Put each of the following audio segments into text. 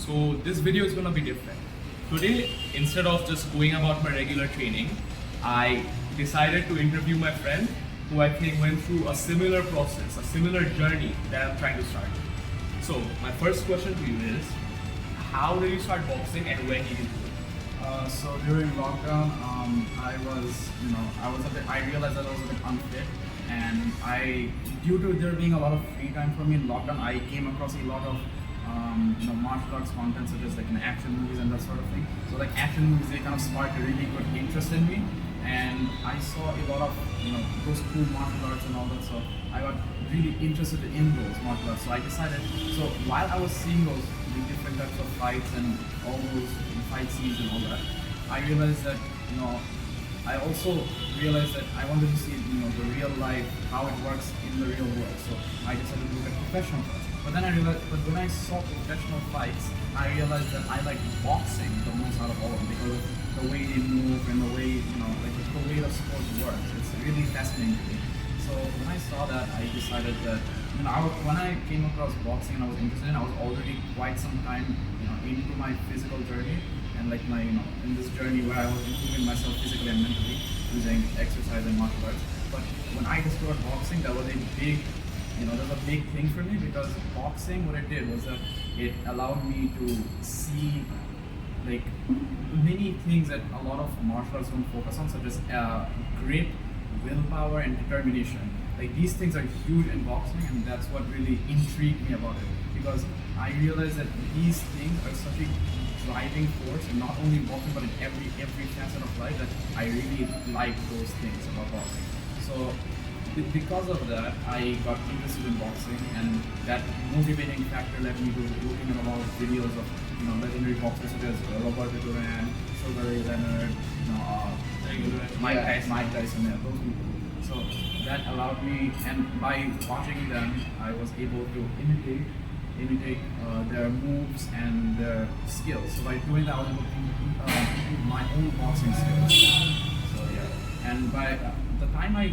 So this video is gonna be different. Today, instead of just going about my regular training, I decided to interview my friend who I think went through a similar process, a similar journey that I'm trying to start. So my first question to you is, how did you start boxing and when did you do it? So during lockdown, I realized that I was a bit unfit, and due to there being a lot of free time for me in lockdown, I came across a lot of martial arts content such as like action movies and that sort of thing. So like action movies, they kind of sparked a really good interest in me, and I saw a lot of those cool martial arts and all that. So I got really interested in those martial arts. So I decided. So while I was seeing those different types of fights and all those fight scenes and all that, I realized that I also realized that I wanted to see the real life, how it works in the real world. So I decided to look at professional fights. But then I realized, but when I saw professional fights, I realized that I like boxing the most out of all of them because of the way they move and the way the way the sport works. It's really fascinating to me. So when I saw that, I decided that when I came across boxing and I was interested in, I was already quite some time into my physical journey and like my in this journey where I was improving myself physically and mentally using exercise and martial arts. But when I discovered boxing, that was a big that's a big thing for me because boxing, what it did was that it allowed me to see like many things that a lot of martial arts don't focus on, such as grit, willpower, and determination. Like these things are huge in boxing, and that's what really intrigued me about it because I realized that these things are such a driving force, and not only in boxing but in every facet of life, that I really like those things about boxing. So because of that, I got interested in boxing, and that motivating factor led me to looking at a lot of videos of legendary boxers such as Roberto Duran, Sugar Ray Leonard, Mike Tyson, yeah, those people. So that allowed me, and by watching them, I was able to imitate their moves and their skills. So by doing that, I was able to improve my own boxing skills. So yeah, and by the time I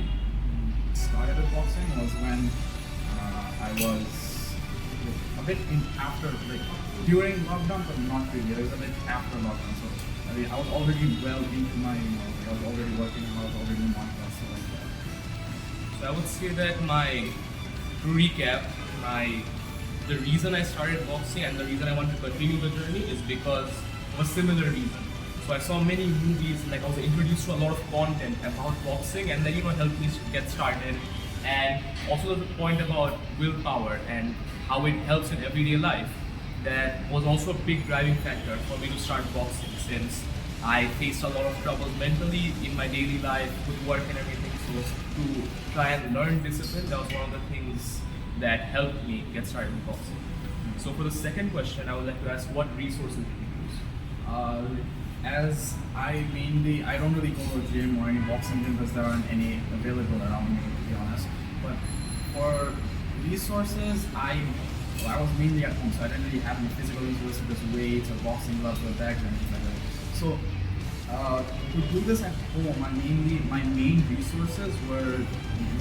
started with boxing was when I was a bit during lockdown, but not really. It was a bit after lockdown. So I mean, I was already well into my, I was already working, I was already in martial arts, so like that. So I would say that to recap, the reason I started boxing and the reason I want to continue the journey is because of a similar reason. So I saw many movies, like I was introduced to a lot of content about boxing, and then helped me get started. And also the point about willpower and how it helps in everyday life. That was also a big driving factor for me to start boxing, since I faced a lot of trouble mentally in my daily life with work and everything. So to try and learn discipline, that was one of the things that helped me get started in boxing. So for the second question, I would like to ask, what resources did you use? As I don't really go to a gym or any boxing gym because there aren't any available around me, to be honest. But for resources, I was mainly at home, so I didn't really have any physical resources such as weights or boxing gloves or bags or anything like that. So to do this at home, my main resources were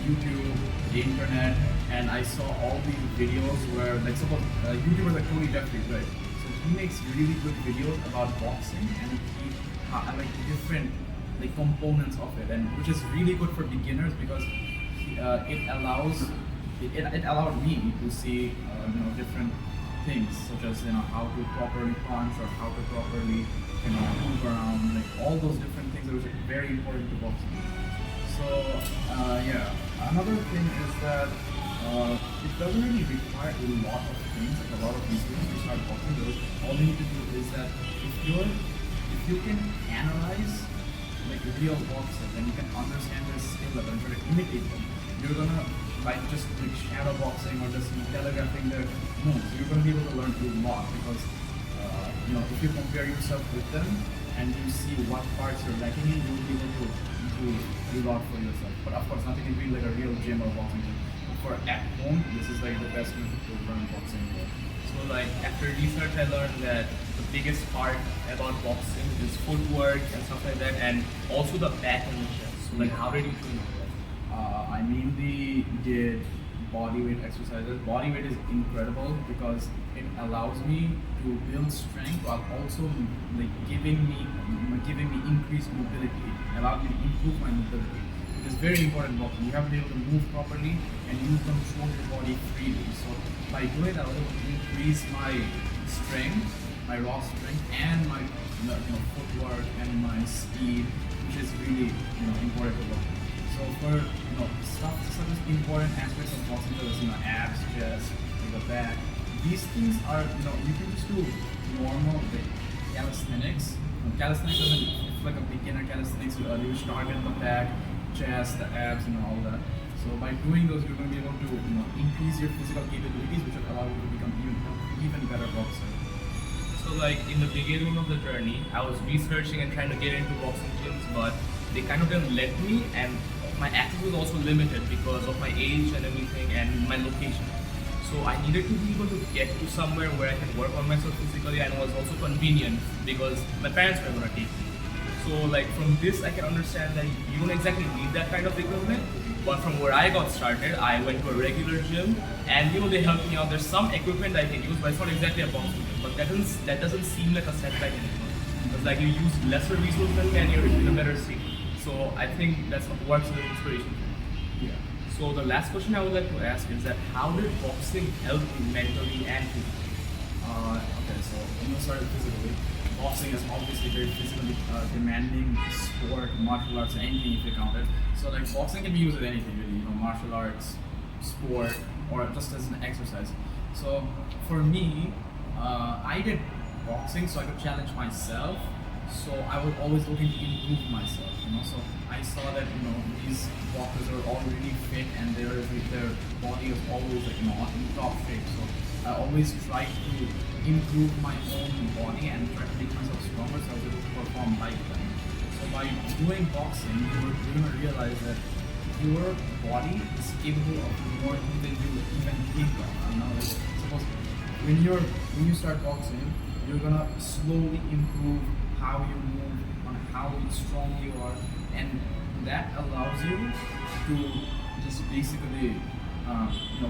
YouTube, the internet, and I saw all these videos where, like, suppose YouTubers like Tony Jeffries, right? He makes really good videos about boxing, and he like different components of it, and which is really good for beginners because it allowed me to see different things such as how to properly punch or how to properly move around, like all those different things which are very important to boxing. So yeah, another thing is that it doesn't really require a lot of things, like a lot of resources to start boxing. All you need to do is that if you can analyze like real boxers and you can understand their skill level and try to imitate them, you're gonna, by just like shadow boxing or just telegraphing their moves, you're gonna be able to learn a lot because if you compare yourself with them and you see what parts you're lacking in, you'll be able to improve a lot for yourself. But of course, nothing can be like a real gym or boxing gym. For at home, this is like the best method to learn boxing. So like after research, I learned that the biggest part about boxing is footwork and stuff like that, and also the back and the chest. So like, how did you train that? I mainly did body weight exercises. Body weight is incredible because it allows me to build strength while also like giving me increased mobility, allow me to improve my mobility. It is very important in boxing. You have to be able to move properly and you control your body freely. So by doing that, I was able to increase my strength, my raw strength, and my footwork and my speed, which is really important to boxing. So for stuff such as important aspects of boxing, such as abs, chest, the back, these things are you can just do normal calisthenics. Calisthenics doesn't, it's like a beginner calisthenics. You start in the back, chest, the abs, all that. So by doing those, you're going to be able to increase your physical capabilities, which will allow you to become even better boxer. So like in the beginning of the journey, I was researching and trying to get into boxing gyms, but they kind of didn't let me, and my access was also limited because of my age and everything and my location. So I needed to be able to get to somewhere where I can work on myself physically, and it was also convenient because my parents were gonna take me. So like from this I can understand that you don't exactly need that kind of equipment, but from where I got started, I went to a regular gym and they helped me out. There's some equipment I can use, but it's not exactly a boxing gym. But that doesn't seem like a setback anymore. Because like you use lesser resources and you're in a better state. So I think that's what works as an inspiration for me. Yeah. So the last question I would like to ask is that how did boxing help you mentally and physically? Okay, so I'm gonna start physically. Boxing is obviously very physically demanding sport, martial arts, anything if you count it. So like boxing can be used with anything really, martial arts, sport, or just as an exercise. So for me, I did boxing so I could challenge myself. So I was always looking to improve myself, So I saw that these boxers are all really fit and their body is always in top shape. So I always tried to improve my own body and try to make myself stronger so I was able to perform like them. So by doing boxing, you're gonna realize that your body is capable of more than you even think of. Like, suppose when you start boxing, you're gonna slowly improve how you move, on how strong you are, and that allows you to just basically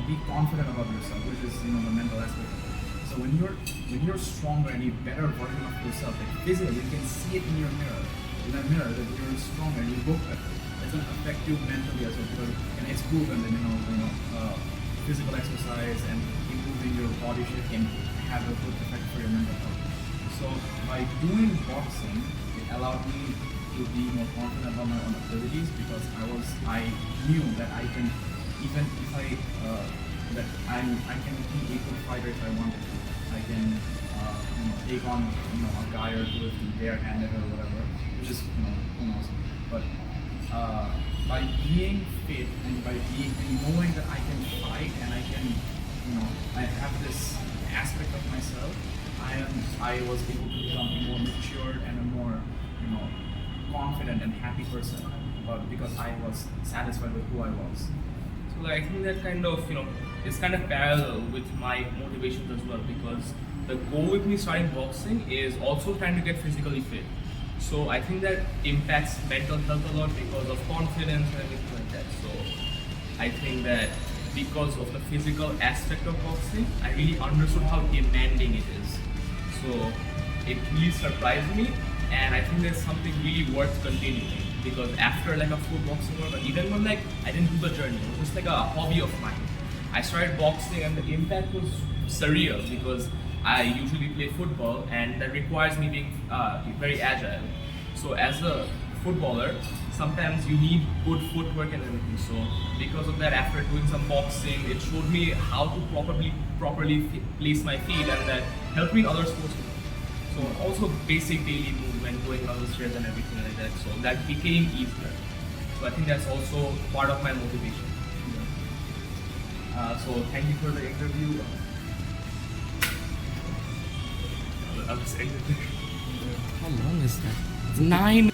be confident about yourself, which is the mental aspect of it. So when you're stronger and a better version of yourself, like physically, you can see it in your mirror. In a mirror that you're stronger and you look better. It's gonna affect you mentally as well because it's proven that physical exercise and improving your body shape can have a good effect for your mental health. So by doing boxing, it allowed me to be more confident about my own abilities because I knew that I can, even if I can be a good fighter if I wanted to. I can take on a guy or two if they're handed or whatever, which is who knows. But by being fit and by knowing that I can fight and I can I have this aspect of myself, I was able to become a more matured and a more confident and happy person, but because I was satisfied with who I was. So like, I think that kind of is kind of parallel with my motivations as well, because the goal with me starting boxing is also trying to get physically fit. So I think that impacts mental health a lot because of confidence and everything like that. So I think that because of the physical aspect of boxing, I really understood how demanding it is. So it really surprised me, and I think there's something really worth continuing because after like a full boxing workout, even when like I didn't do the journey, it was just like a hobby of mine. I started boxing and the impact was surreal because I usually play football and that requires me being very agile. So as a footballer, sometimes you need good footwork and everything. So because of that, after doing some boxing, it showed me how to properly place my feet, and that helped me in other sports. So also basic daily movement, going down the stairs and everything like that. So that became easier. So I think that's also part of my motivation. So thank you for the interview. I'll just end it there. How long is that? It's 9